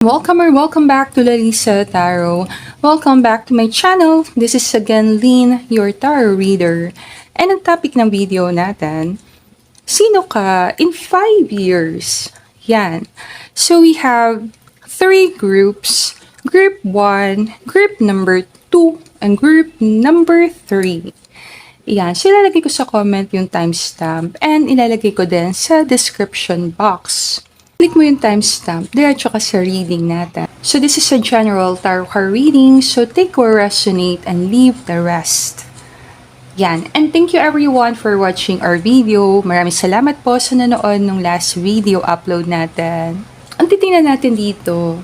Welcome back to Larissa Tarot. Welcome back to my channel. This is again Lynn, your tarot reader. And ang topic ng video natin, sino ka in 5 years? Yan. So we have 3 groups. Group 1, group number 2, and group number 3. Yan. So ilalagay ko sa comment yung timestamp and ilalagay ko din sa description box. Click mo yung timestamp, diretso ka sa reading natin. So this is a general tarot card reading, so take what resonate and leave the rest. Yan. And thank you everyone for watching our video. Maraming salamat po sa nanood nung last video upload natin. Ang titingnan natin dito,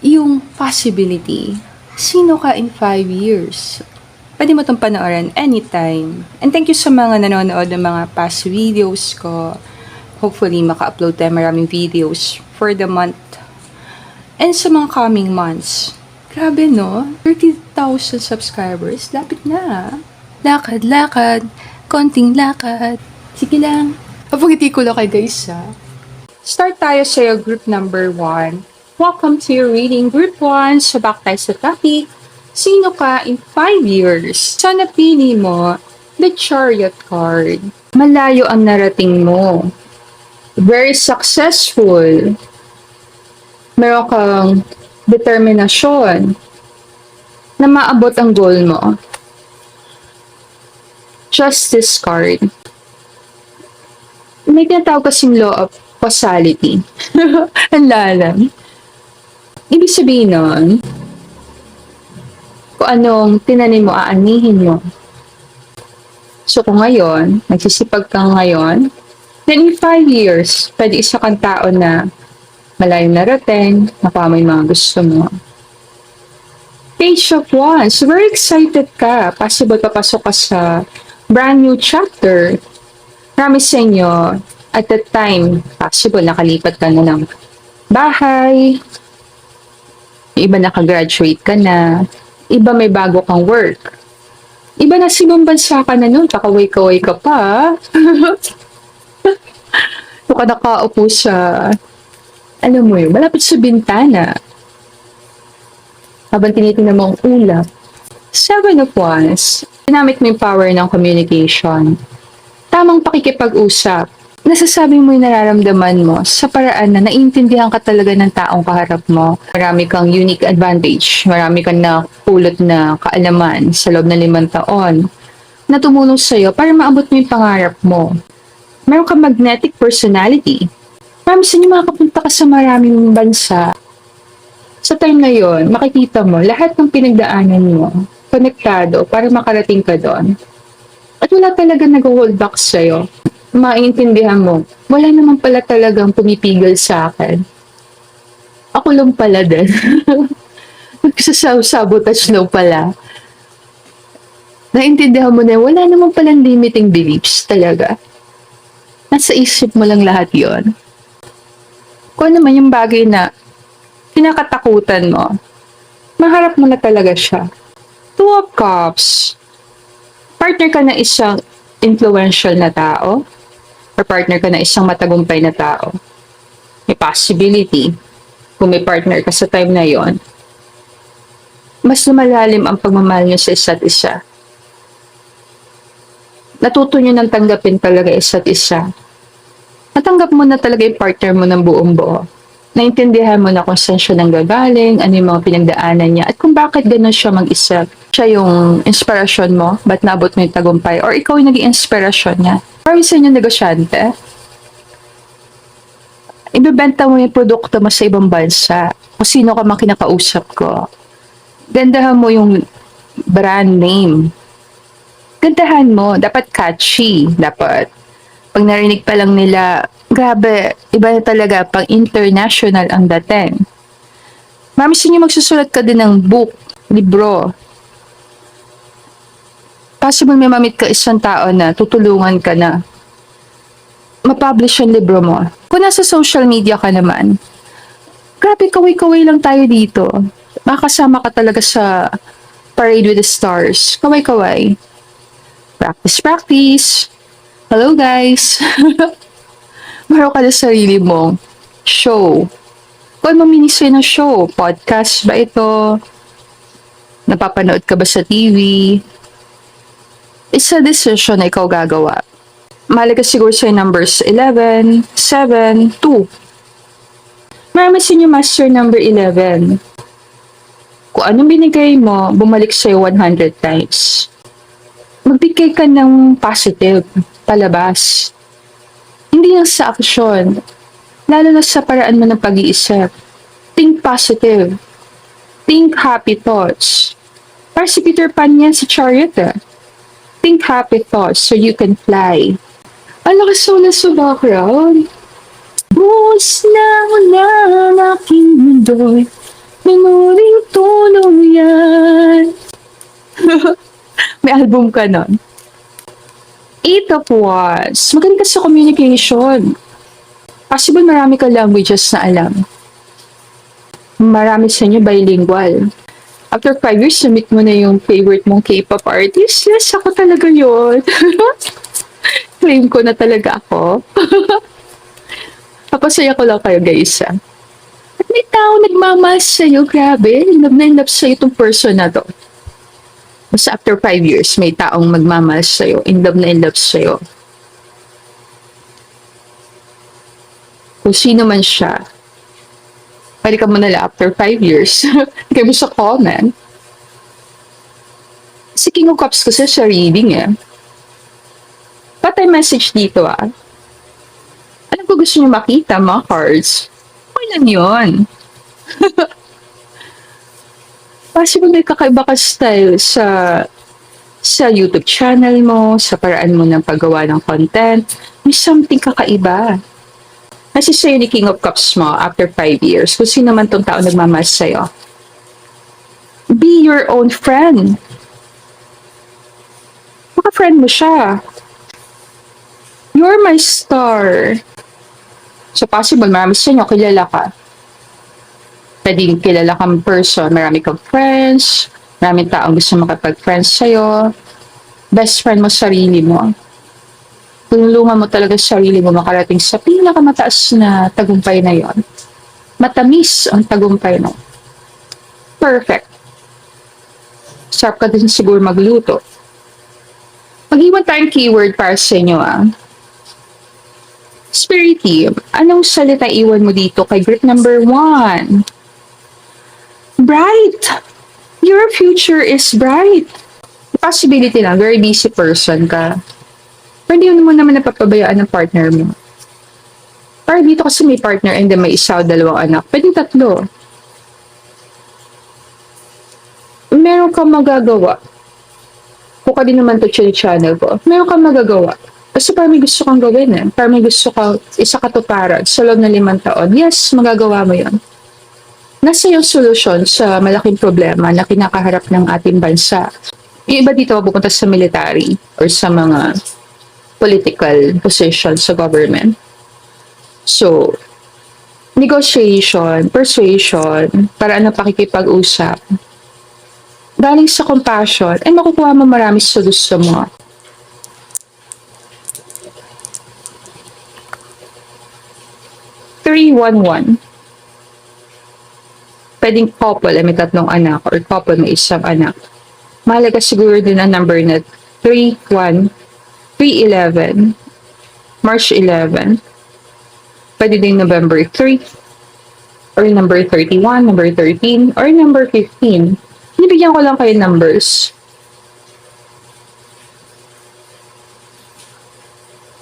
yung possibility. Sino ka in 5 years? Pwede mo itong panoorin anytime. And thank you sa mga nanonood ng mga past videos ko. Hopefully, maka-upload tayo maraming videos for the month. And sa mga coming months. Grabe, no? 30,000 subscribers. Lapit na. Lakad. Konting lakad. Sige lang. Papagiti ko lang kay guys, ha? Start tayo sa group number 1. Welcome to your reading, group 1. So, back tayo sa topic. Sino ka in 5 years? So, napili mo the Chariot card. Malayo ang narating mo. Very successful. Meron kang determinasyon na maabot ang goal mo. Justice card. May tinatawag kasing law of causality. Ang lalam. Ibig sabihin nun, kung anong tinanim mo, aanihin mo. So kung ngayon, nagsisipag ka ngayon, then in 5 years, pwede isa kang tao na malayong narating, nakuha mo yung mga gusto mo. Page of Wands. Very excited ka. Possible papasok ka sa brand new chapter. Marami sa inyo, at that time, possible nakalipat ka na ng bahay. Iba nakagraduate ka na. Iba may bago kang work. Iba na simang bansa ka na nun, kakaway-kaway ka pa. Ito ka nakaupo sa, alam mo yun, malapit sa bintana. Habang tinitingnan mo ang ulap. 7 of Wands, ginamit mo yung power ng communication. Tamang pakikipag-usap. Nasasabi mo yung nararamdaman mo sa paraan na naiintindihan ka talaga ng taong kaharap mo. Marami kang unique advantage. Marami kang napulot na kaalaman sa loob ng 5 taon na tumulong sa'yo para maabot mo yung pangarap mo. Meron kang magnetic personality. Marami sa inyo makapunta ka sa maraming bansa. Sa time na yon, makikita mo lahat ng pinagdaanan mo, konektado para makarating ka doon. At wala talaga nag-hold back sa'yo. Maintindihan mo, wala naman pala talagang pumipigil sa akin. Ako lang pala din. Nagsasabotage daw pala. Naintindihan mo na wala naman palang limiting beliefs talaga. Nasa isip mo lang lahat yon. Kung naman yung bagay na kinakatakutan mo, maharap mo na talaga siya. 2 of Cups. Partner ka na isang influential na tao or partner ka na isang matagumpay na tao. May possibility, kung may partner ka sa time na yon, mas lumalalim ang pagmamahal niyo sa isa't isa. Natuto nyo nang tanggapin talaga isa't isa. Natanggap mo na talaga yung partner mo ng buong buo. Naintindihan mo na kung saan siya nanggagaling, ano yung mga pinagdaanan niya, at kung bakit gano'n siya mag-isa. Siya yung inspirasyon mo, ba't naabot mo yung tagumpay, or ikaw yung naging inspirasyon niya. Parang sa inyo negosyante, ibebenta mo yung produkto mo sa ibang bansa, kung sino ka man kinakausap ko. Gandahan mo yung brand name. Gandahan mo, dapat catchy, dapat pag narinig pa lang nila, grabe, iba na talaga, pang international ang dating. Marami sa inyo magsusulat ka din ng book, libro. Possible may mamit ka isang tao na tutulungan ka na ma-publish yung libro mo. Kung nasa social media ka naman, grabe, kaway-kaway lang tayo dito. Makakasama ka talaga sa Parade with the Stars. Kaway-kaway. Practice. Hello guys! Meron ka na sarili mong show. Kung mamili sa'yo ng show, podcast ba ito? Napapanood ka ba sa TV? It's a decision na ikaw gagawa. Mahalaga siguro sa'yo numbers 11, 7, 2. Marami sa inyo master number 11. Kung anong binigay mo, bumalik sa'yo 100 times. Magbigay ka ng positive, palabas. Hindi lang sa aksyon, lalo na sa paraan mo ng pag-iisip. Think positive. Think happy thoughts. Para si Peter Pan yan sa Chariot Think happy thoughts so you can fly. Ang lakas na sa background. Buhos na wala ang aking mundo'y manuring tulong yan. May album ka nun. 8 of Wands. Magaling ka sa communication. Possible marami ka languages na alam. Marami sa inyo bilingual. After 5 years, submit mo na yung favorite mong K-pop artist. Yes, ako talaga yun. Claim ko na talaga ako. Papasaya ko lang kayo, guys. At may tao nagmamahal sa'yo, grabe. Love na love sa'yo itong person na to. Basta after 5 years, may taong magmamahal sa'yo. In love na in love sa'yo. Kung sino man siya, pwede ka mo nila after 5 years. Kaya mo sa comment. Si King of Cups kasi sa reading Patay message dito Alam ko gusto niyo makita mga cards. Okay lang yun. Possible may kakaiba ka style sa YouTube channel mo, sa paraan mo ng paggawa ng content. May something kakaiba. Kasi sa'yo ni King of Cups mo after 5 years, kung sino man tong tao nagmamahal sa'yo. Be your own friend. Maka-friend mo siya. You're my star. So possible, marami sa inyo, kilala ka. Pwedeng kilala kang person, marami kang friends, maraming taong gusto makapag-friends sa'yo. Best friend mo, sarili mo. Tulungan mo talaga sa sarili mo makarating sa pinakamataas na tagumpay na yon. Matamis ang tagumpay mo. Perfect. Sarap ka din siguro magluto. Mag-iwan tayong keyword para sa inyo Spirit team, anong salita iwan mo dito kay group number 1? Bright! Your future is bright. Possibility lang, very busy person ka. Pero hindi mo naman napapabayaan ng partner mo. Para dito kasi may partner and then may isa o dalawang anak. Pwede 3. Meron kang magagawa. Kung ka din naman to channel ko. Meron kang magagawa. Kasi parang may gusto kang gawin Parang may gusto kang isa katuparan sa loob ng 5 taon. Yes, magagawa mo yon. Nasa yung solusyon sa malaking problema na kinakaharap ng ating bansa. Yung iba dito pupunta sa military or sa mga political position sa government. So, negotiation, persuasion, paraan ng pakikipag-usap, galing sa compassion, ay makukuha mo marami sa gusto mo. Three, 1, 1. Pwedeng couple, may 3 anak, or couple, may 1 anak. Mahalaga siguro din ang number na 3, 1, 3/11, March 11, pwede din November 3, or number 31, number 13, or number 15. Nibigyan ko lang kayo numbers.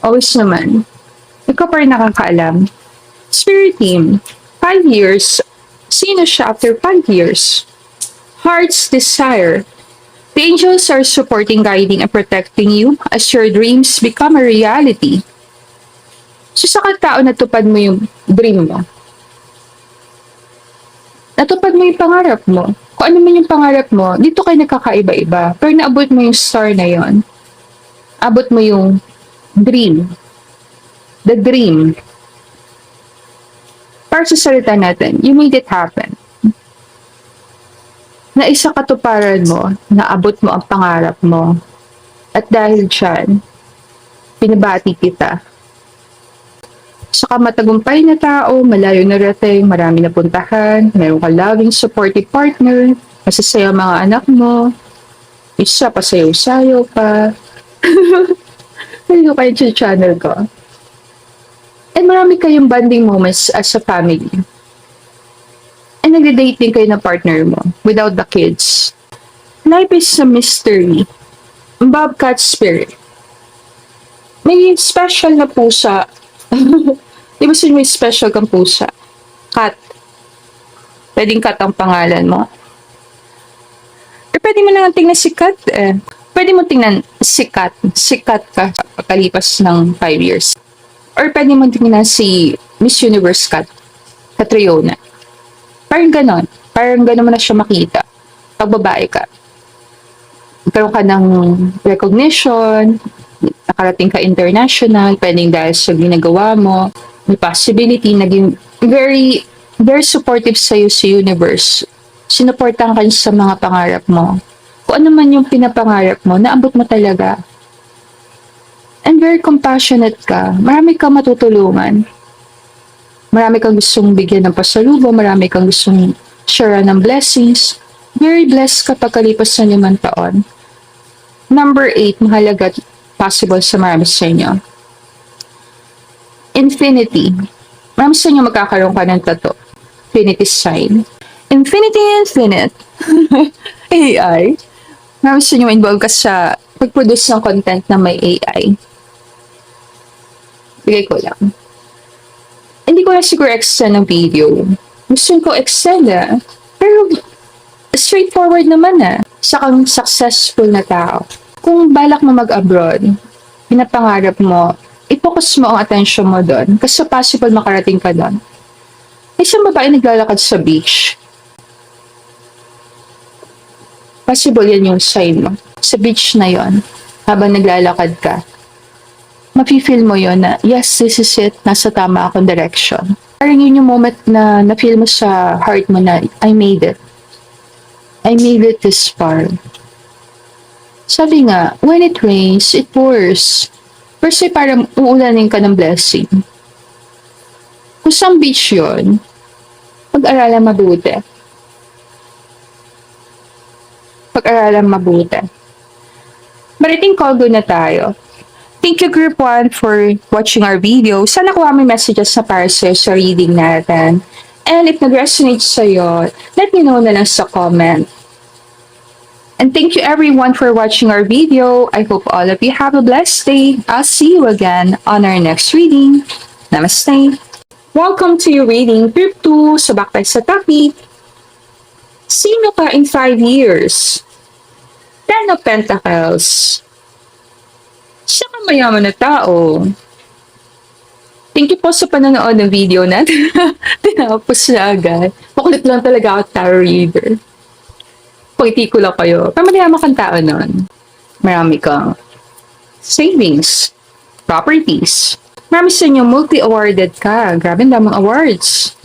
Always naman, ikaw pa rin nakakaalam. Spirit team, 5 years, sino siya after 5 years? Heart's desire. The angels are supporting, guiding, and protecting you as your dreams become a reality. So sa tao natupad mo yung dream mo. Natupad mo yung pangarap mo. Kung ano man yung pangarap mo, dito kayo nagkakaiba-iba. Pero naabot mo yung star na yon. Abot mo yung dream. The dream. Para sa salita natin, you made it happen. Na isa katuparan mo, naabot mo ang pangarap mo. At dahil dyan, pinabati kita. Saka matagumpay na tao, malayo na rating, marami na puntahan, meron ka loving, supportive partner, masasaya mga anak mo, isa pa sayo-sayo pa. Naligo kayo sa channel ko. And marami kayong bonding moments as a family. And nag-date din kayo ng partner mo without the kids. Life is a mystery. Bobcat spirit. May special na pusa. Di ba may special kang pusa? Cat. Pwedeng cat ang pangalan mo. Or pwede mo lang tingnan si Cat eh. Pwede mo tingnan si Cat. Si Cat ka pagkalipas ng 5 years. Or pwede mo tingnan si Miss Universe Cat. Catriona. Parang ganon. Parang ganon mo na siya makita. Pag babae ka. Magkaroon ka ng recognition, nakarating ka international, pwedeng dahil sa ginagawa mo, may possibility, naging very, very supportive sa'yo sa universe. Sinuportahan ka sa mga pangarap mo. Kung ano man yung pinapangarap mo, naabot mo talaga. And very compassionate ka. Marami kang matutulungan. Marami kang gustong bigyan ng pasalubong, marami kang gustong share ng blessings. Very blessed ka pagkalipas ng 5 taon. Number 8, mahalaga at possible sa marami sa inyo. Infinity. Marami sa inyo magkakaroon ka ng tato. Infinity sign. Infinity infinite. AI. Marami sa inyo involved ka sa pag-produce ng content na may AI. Bigay ko lang. Hindi ko na siguro extend ng video. Gusto ko extend pero straightforward naman sa kang successful na tao. Kung balak mo mag-abroad, pinapangarap mo, i-focus mo ang attention mo doon kasi possible makarating ka doon. Isang babae naglalakad sa beach. Possible yan yung sign mo. Sa beach na yon, habang naglalakad ka, mafe-feel mo yon na, yes, this is it, nasa tama akong direction. Parang yun yung moment na na-feel mo sa heart mo na, I made it. I made it this far. Sabi nga, when it rains, it pours. First ay parang uulanin ka ng blessing. Kung saan beach yun, pag-aralan mabuti. Pag-aralan mabuti. Mariting call na tayo. Thank you Group 1 for watching our video. Sana kuha may messages na para sa reading natin. And if nag-resonate sa'yo, let me know na lang sa comment. And thank you everyone for watching our video. I hope all of you have a blessed day. I'll see you again on our next reading. Namaste. Welcome to your reading, Group 2. So back tayo sa topic. Sino ka in 5 years? 10 of Pentacles. Siya ka mayaman na tao. Thank you po sa panonood ng video natin. Tinapos na agad. Makulit lang talaga ako tarot reader. Pagiti ko lang kayo. Pero mayaman kang tao nun. Marami kang savings, properties. Marami sa inyo multi-awarded ka. Grabe ang damang awards.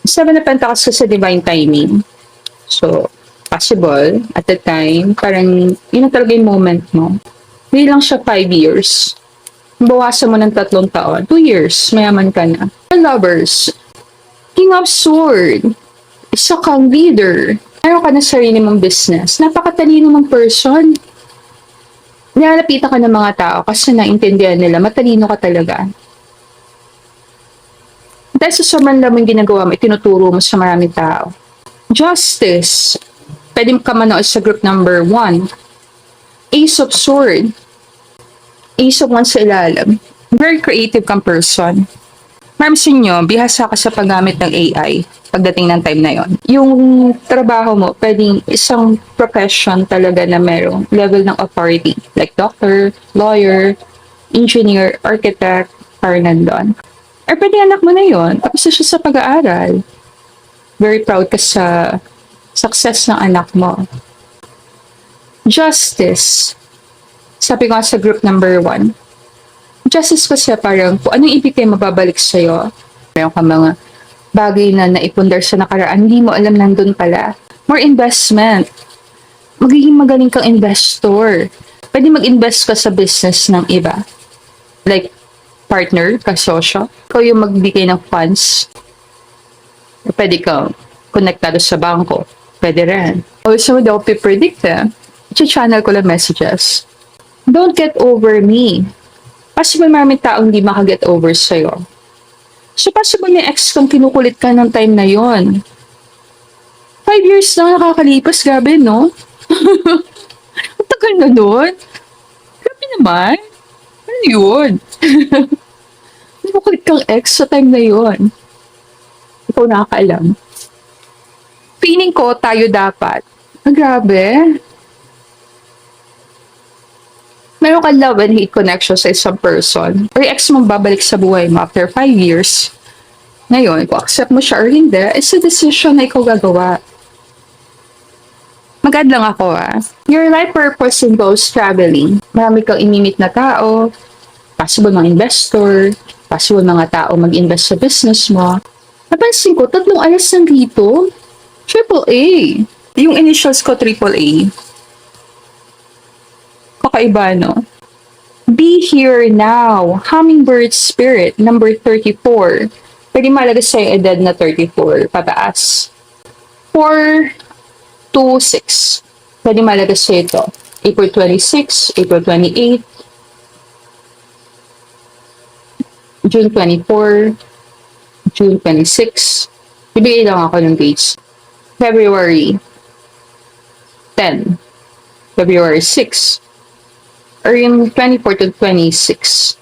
7 of Pentacles sa divine timing. So, possible at the time, parang yun ang talaga yung moment mo. Hindi lang siya 5 years. Bawasan mo ng 3 taon. 2 years, mayaman ka na. Lovers. King of Sword. Isa kang leader. Meron ka na sarili mong business. Napakatalino mong person. Nilalapitan ka ng mga tao kasi naintindihan nila. Matalino ka talaga. Dahil sa sobrang lamang ginagawa mo, itinuturo mo sa maraming tao. Justice. Pwede ka manood sa group number 1. Ace of Sword. Ace of Wands sa ilalim. Very creative kang person. Marami sa inyo, bihasa ka sa paggamit ng AI pagdating ng time na yon. Yung trabaho mo, pwedeng isang profession talaga na merong level ng authority. Like doctor, lawyer, engineer, architect, parang nandun. Or pwede anak mo na yon, tapos na siya sa pag-aaral. Very proud ka sa success ng anak mo. Justice. Sabi ko sa group number 1. Justice kasi parang kung anong ibigay mababalik sa'yo. Meron ka mga bagay na naipundar sa nakaraan, hindi mo alam nandun pala. More investment. Magiging magaling kang investor. Pwede mag-invest ka sa business ng iba. Like, partner, kasosyo. Ikaw yung magbigay ng funds. Pwede kang konektado sa bangko. Pwede rin. Also, hindi ako pipredict channel ko lang messages. Don't get over me. Possible maraming taong hindi makaget over sa'yo. So, possible may ex kang kinukulit ka ng time na yon. 5 years na nakakalipas, grabe, no? Ang tagal na nun. Grabe naman. Ano yun? Kinukulit kang ex sa time na yon. Ikaw nakakaalam. Feeling ko, tayo dapat. Grabe. Meron kang love and hate connection sa isang person. Or ex mong babalik sa buhay mo after 5 years. Ngayon, kung accept mo siya or hindi, it's a decision na ikaw gagawa. Mag-add lang ako Your life purpose involves traveling. Marami kang inimit na tao, possible mga investor, possible mga tao mag-invest sa business mo. Napansin ko, 3 ayos nandito. AAA. Yung initials ko, AAA. Kakaiba, no? Be here now. Hummingbird spirit, number 34. Pwede malagay sa'yo edad na 34, pataas. 4, 2, 6. Pwede malagay sa'yo ito. April 26, April 28, June 24, June 26. Bibigay lang ako ng dates. February 10, February 6, or yung 24 to 26.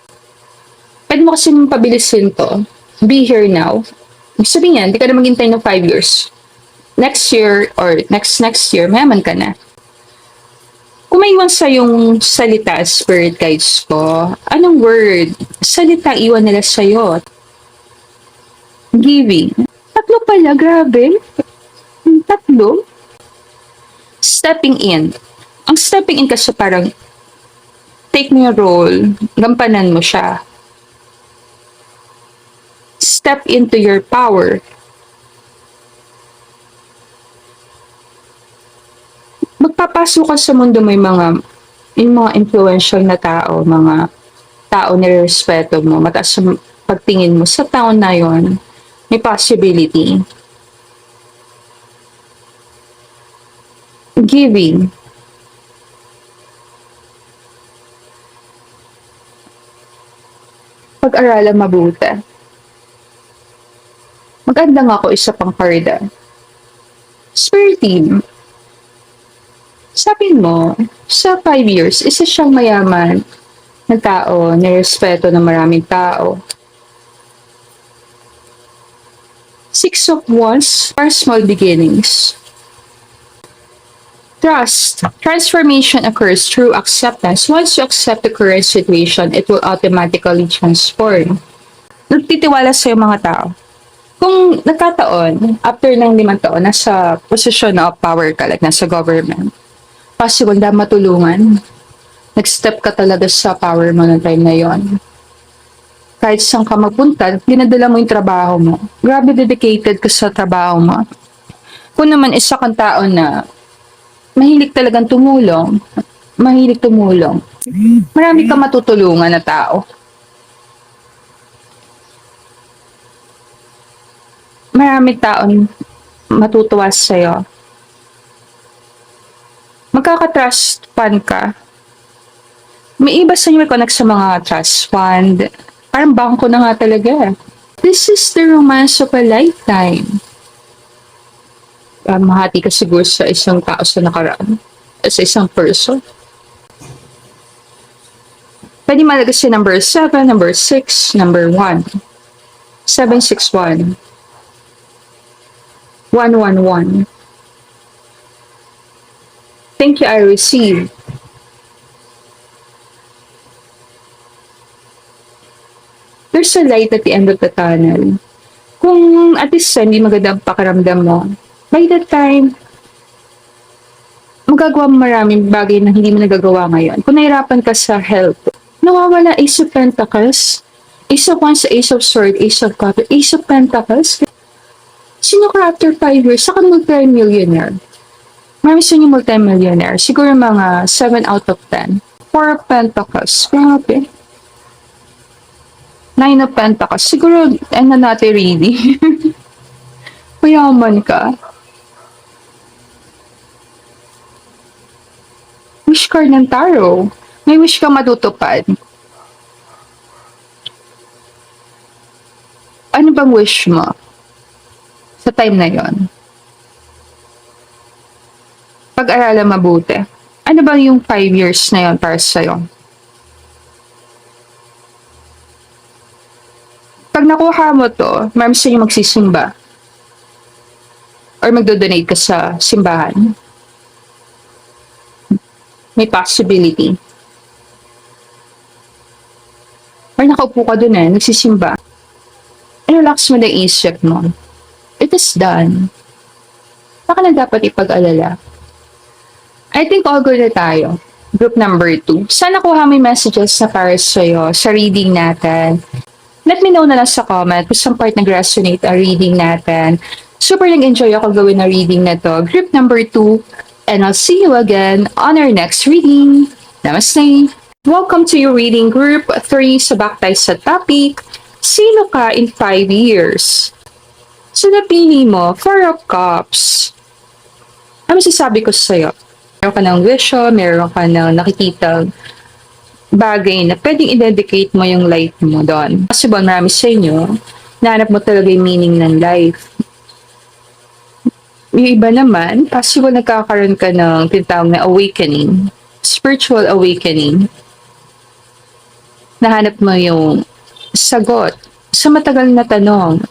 Pwede mo kasi pabilisin to. Be here now. Ibig sabihin yan, hindi ka na maghintay ng 5 years. Next year, or next year, mayaman ka na. Kung may iwan sa yung salita, spirit guides ko, anong word? Salita iwan nila sa'yo. Giving. 3 pala, grabe. 3. Stepping in. Ang stepping in kasi parang take mo yung role, gampanan mo siya. Step into your power. Magpapasok ka sa mundo, may yung mga influential na tao, mga tao na respeto mo, mataas sa pagtingin mo sa tao na yon, may possibility. Giving. Pag-aralan mabuti. Maganda nga ako isa pang karda. Spirit team. Sabi mo, sa 5 years, isa siyang mayaman na tao, nirespeto ng maraming tao. 6 of Wands are small beginnings. Trust. Transformation occurs through acceptance. Once you accept the current situation, it will automatically transform. Nagtitiwala sa'yo mga tao. Kung nagkataon, after ng 5 taon, nasa posisyon of power ka, like nasa government, possible na matulungan. Nag-step ka talaga sa power mo ng time na yon. Kahit saan ka magpunta, dinadala mo yung trabaho mo. Grabe dedicated ka sa trabaho mo. Kung naman isa kang tao na mahilig talagang tumulong, marami ka matutulungan na tao. Marami taong matutuwa sa'yo. Magkaka-trust fund ka. May iba sa inyo may connect sa mga trust fund. Parang bangko na nga talaga. This is the romance of a lifetime. Mahati ka siguro sa isang tao sa nakaraan. Sa isang person. Pwede malagay si number 7, number 6, number 1. 761. 111. Thank you, I receive. There's a light at the end of the tunnel. Kung at least hindi maganda ang pakiramdam mo, by that time, magagawa mo maraming bagay na hindi mo nagagawa ngayon. Kung nahirapan ka sa health, nawawala Ace of Pentacles, Ace of Wands, Ace of Swords, Ace of Cups, Ace of Pentacles. Sino ka after 5 years? Saka multi-millionaire. Marami sa inyo multi-millionaire. Siguro mga 7 out of 10. 4 of Pentacles. Grabe. Nine of Pentacles. Siguro, ano natin really. Mayaman ka. Wish card ng tarot. May wish kang matutupad. Ano bang wish mo sa time na yon? Pag-aralan mabuti. Ano ba yung 5 years na yon para sa'yo? Pag nakuha mo to, marami sa inyo magsisimba. Or magdo-donate ka sa simbahan. May possibility. Or nakaupo ka dun nagsisimba. Relax mo na isip mo. It is done. Baka na dapat ipag-alala. I think all good na tayo. Group number 2. Sana kuha mo yung messages na para sa'yo sa reading natin. Let me know na lang sa comment kung saan part nag-resonate ang reading natin. Super nag-enjoy ako gawin na reading na to. Group number 2. And I'll see you again on our next reading. Namaste! Welcome to your reading group 3. So back tayo sa topic. Sino ka in 5 years? So napili mo, 4 of Cups. Ano sasabi ko sa'yo? Meron ka ng vision, meron ka ng nakikita bagay na pwedeng i-dedicate mo yung life mo doon. Kasi ba marami sa inyo, nahanap mo talaga yung meaning ng life. Yung iba naman, possible nagkakaroon ka ng tinatawag na awakening, spiritual awakening. Nahanap mo yung sagot sa matagal na tanong.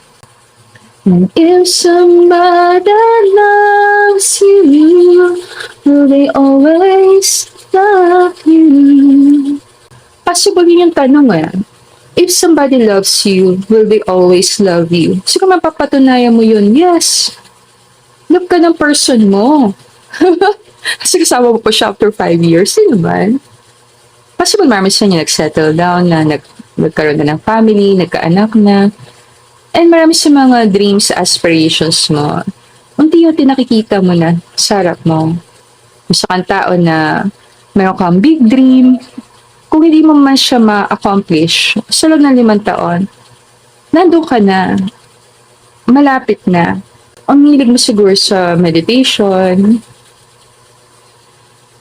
If somebody loves you, will they always love you? Possible yun yung tanong If somebody loves you, will they always love you? So kung mapapatunayan mo yun, yes. Love ka ng person mo. Kasi kasama mo po siya after 5 years, di naman? Possible marami sa inyo nag-settle down na, nagkaroon na ng family, nagkaanak na. And marami sa mga dreams, aspirations mo, unti-unti nakikita mo na sa harap mo. Isa kang tao na meron kang big dream, kung hindi mo man siya ma-accomplish sa loob ng 5 taon, nandun ka na, malapit na. Ang hilig mo siguro sa meditation,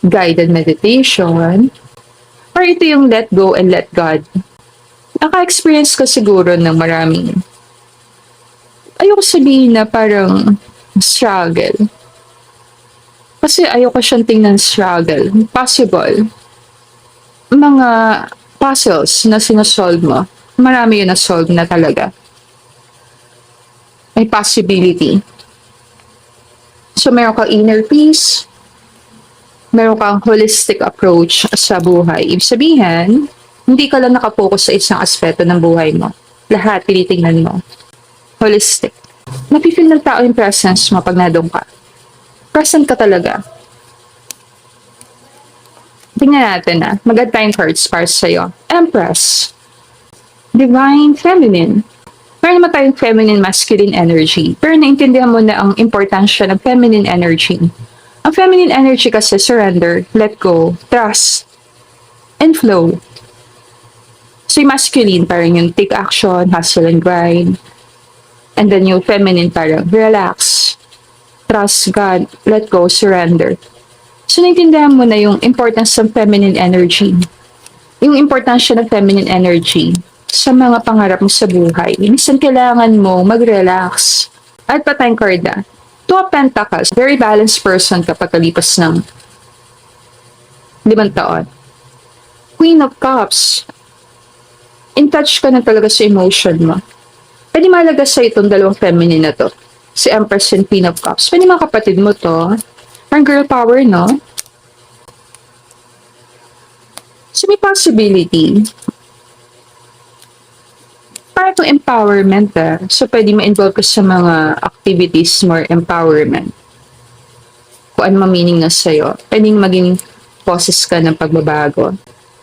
guided meditation, or ito yung let go and let God. Naka-experience ka siguro ng maraming ayoko sabihin na parang struggle. Kasi ayoko siyang tingnan struggle. Possible. Mga puzzles na sinasolve mo, marami yun na-solve na talaga. May possibility. So, meron kang inner peace, meron kang holistic approach sa buhay. Ibig sabihin, hindi ka lang nakapokus sa isang aspeto ng buhay mo. Lahat, tinitingnan mo. Holistic. Napifeel ng tao yung presence mo pag nadong ka. Present ka talaga. Tingnan natin Mag-time cards para sa'yo. Empress. Divine Feminine. Meron naman tayong feminine, masculine energy. Pero naintindihan mo na ang importansya ng feminine energy. Ang feminine energy kasi surrender, let go, trust, and flow. So yung masculine, parang yung take action, hustle and grind. And then yung feminine parang relax, trust God, let go, surrender. So naintindihan mo na yung importance ng feminine energy. Yung importansya ng feminine energy sa mga pangarap mo sa buhay. Minsan kailangan mo mag-relax. At pa-time card Two of Pentacles, very balanced person kapag kalipas ng 5 taon. Queen of Cups, in touch ka na talaga sa emotion mo. Pwede malaga sa itong 2 feminine na to. Si Empress and Queen of Cups. Pwede mga kapatid mo to. Parang girl power, no? So may possibility. Para itong empowerment So pwede ma-involve ka sa mga activities more empowerment. Kung ano mang meaning na sa'yo. Pwedeng maging process ka ng pagbabago.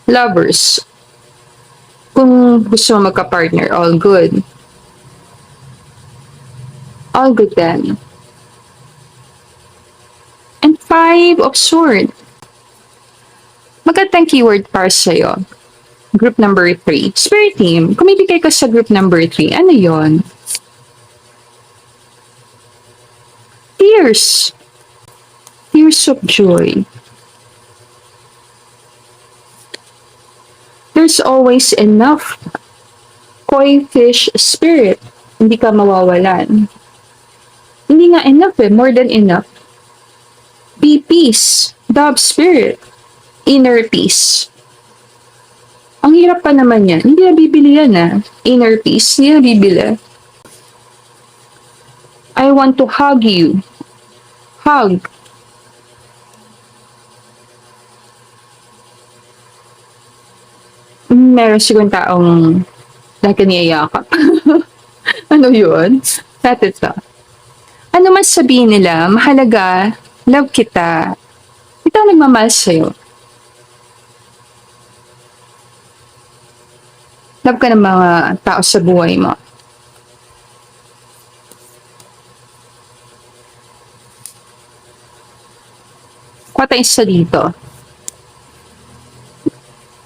Lovers. Kung gusto mo magka-partner, all good. All good then. And 5 of Swords. Magandang keyword para sa'yo. Group number 3. Spirit team, kumibigay ka sa group number 3. Ano yon? Tears. Tears of joy. There's always enough. Koi fish spirit. Hindi ka mawawalan. Hindi nga enough more than enough. Be peace. Dove spirit. Inner peace. Ang hirap pa naman yan. Hindi na bibili yan Inner peace. Hindi na bibili. I want to hug you. Hug. Meron sigurong taong lagi niyayakap. Ano yun? That's it. Ano man sabihin nila, mahalaga, love kita, ito ang nagmamahal sa'yo. Love ka ng mga tao sa buhay mo. Kuha tayo isa dito.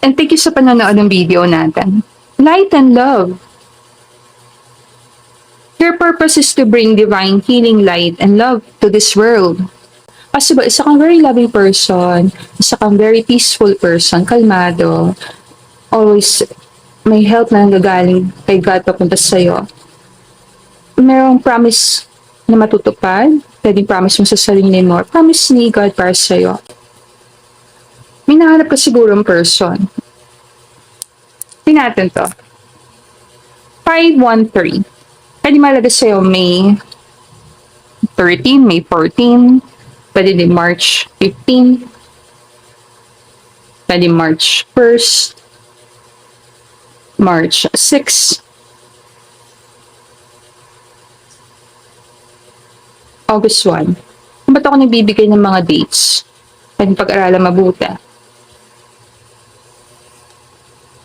And thank you sa panonood ng video natin. Light and love. Your purpose is to bring divine healing, light, and love to this world. Kasi ba, isa kang very loving person, isa kang very peaceful person, kalmado, always may help na nanggagaling kay God papunta sa'yo. Merong promise na matutupad, pwedeng promise mo sa sarili mo, promise ni God para sa'yo. May nahanap ka sigurong person. Tingnan natin to. 513. Pwede malagay sa'yo May 13, May 14, pwede din March 15, pwede March 1st, March 6, August 1. Ba't ako nagbibigay ng mga dates? Pwede pag-aralan mabuti.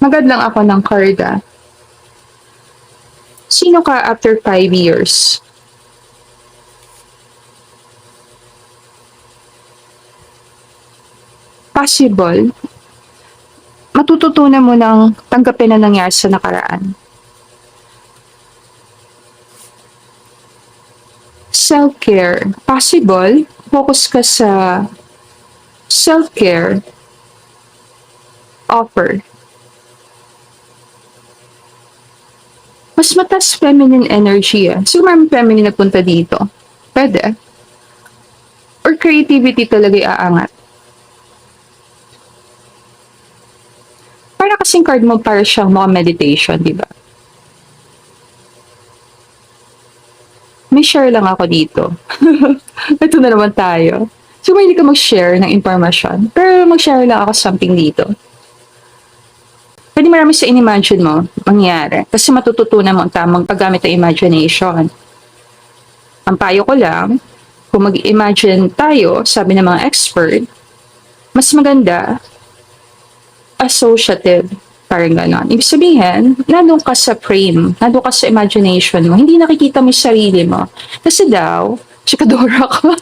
Magad lang ako ng card Sino ka after 5 years? Possible. Matututunan mo ng tanggapin na nangyari sa nakaraan. Self-care. Possible. Focus ka sa self-care. Offer. Mas mataas feminine energy So, marami feminine na punta dito. Pwede. Or creativity talaga aangat. Para kasing card mo para siyang mga meditation, di ba? May share lang ako dito. Ito na naman tayo. So, may hindi ka mag-share ng information. Pero mag-share lang ako something dito. Pwede marami sa in-imagine mo mangyari. Kasi matututunan mo ang tamang paggamit ng imagination. Ang payo ko lang, kung mag-imagine tayo, sabi ng mga expert, mas maganda, associative, parang gano'n. Ibig sabihin, nandun ka sa frame, nandun ka sa imagination mo, hindi nakikita mo yung sarili mo. Kasi daw, chikadora ka.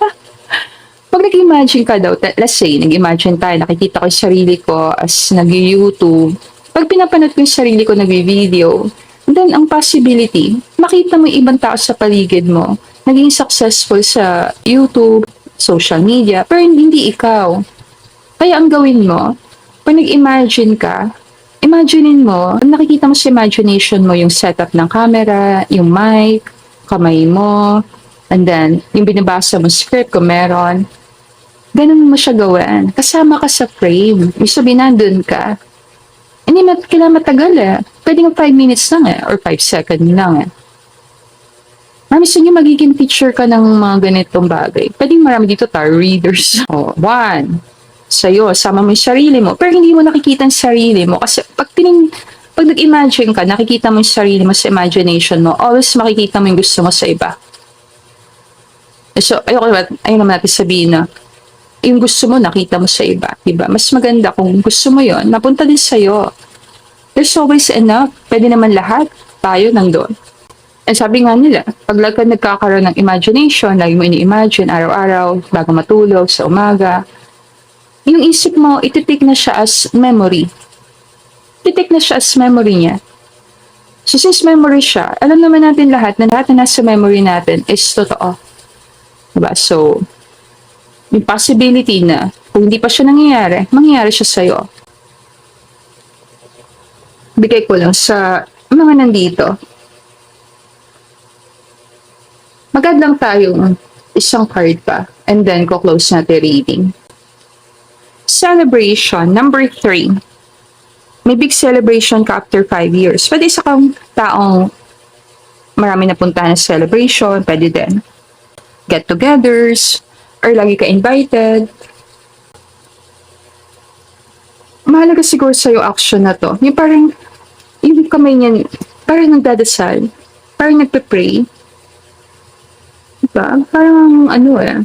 Pag nag-imagine ka daw, let's say, nag-imagine tayo, nakikita ko yung sarili ko as nag-YouTube, pag pinapanood ko yung sarili ko nag-video, then ang possibility, makita mo yung ibang tao sa paligid mo, naging successful sa YouTube, social media, pero hindi ikaw. Kaya ang gawin mo, pag nag-imagine ka, imaginein mo, nakikita mo sa imagination mo yung setup ng camera, yung mic, kamay mo, and then, yung binabasa mo script kung meron, ganun mo siya gawin. Kasama ka sa frame. Yung sabihin, nandun ka. Hindi kailangan matagal Pwede nga 5 minutes lang or 5 seconds lang Marami sa inyo magiging teacher ka ng mga ganitong bagay. Pwede marami dito tarot readers. 1. Sa'yo, sama mo yung sarili mo. Pero hindi mo nakikita yung sarili mo. Kasi pag nag-imagine ka, nakikita mo yung sarili mo sa imagination mo, always makikita mo yung gusto mo sa iba. So, ayun naman natin sabihin na, yung gusto mo, nakita mo sa iba, diba? Mas maganda kung gusto mo yon, napunta din sa'yo. There's always enough. Pwede naman lahat. Tayo nandun. And sabi nga nila, pag ka nagkakaroon ng imagination, lagi mo ini-imagine araw-araw, bago matulog, sa umaga, yung isip mo, ititik na siya as memory. titik na siya as memory niya. So since memory siya, alam naman natin lahat na nasa memory natin is totoo. Diba? So, yung possibility na kung hindi pa siya nangyayari, mangyayari siya sa'yo. Bigay ko lang sa mga nandito. Magad lang tayong isang card pa and then ko-close natin reading. Celebration, number 3. May big celebration ka after 5 years. Pwede isa kang taong marami napunta na celebration, pwede din get-togethers, or lagi ka invited. Mahalaga siguro sa'yo action na to. Yung parang, yung kamay niyan, parang nagdadasal, parang nagpe-pray. Diba? Parang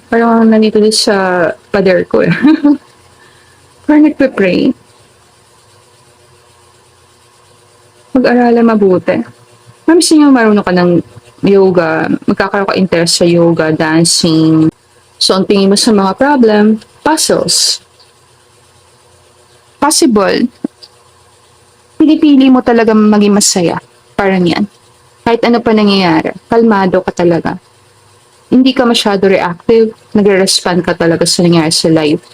parang nandito din sa pader ko eh. Parang nagpe-pray. Mag-aralan mabuti. Mamiss niyo marunong ka ng yoga, magkakaroon ka interest sa yoga, dancing. So, ang tingin mo sa mga problem, puzzles. Possible. Pinipili mo talaga maging masaya. Parang yan. Kahit ano pa nangyayari, kalmado ka talaga. Hindi ka masyado reactive, nagre-respond ka talaga sa nangyayari sa life.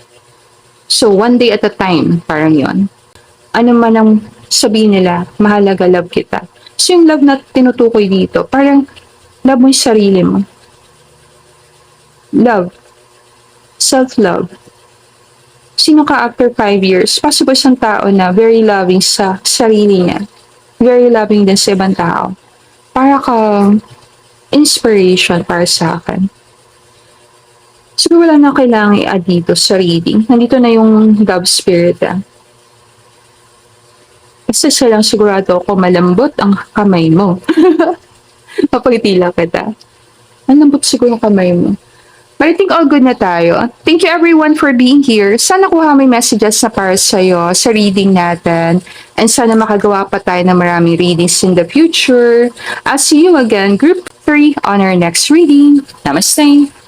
So, one day at a time, parang yon. Ano man ang sabihin nila, mahalaga, love kita. So, yung love na tinutukoy dito, parang love mo yung sarili mo. Love. Self-love. Sino ka after 5 years? Possible isang tao na very loving sa sarili niya. Very loving din sa ibang tao. Para kang inspiration para sa akin. Siguro wala na kailangan i-add dito sa reading. Nandito na yung Dove Spirit. Kasi lang sigurado ako malambot ang kamay mo. Papagitila kita. Malambot siguro ang kamay mo. But I think all good na tayo. Thank you everyone for being here. Sana kuha may messages na para sa'yo sa reading natin. And sana makagawa pa tayo ng maraming readings in the future. I'll see you again, Group 3, on our next reading. Namaste!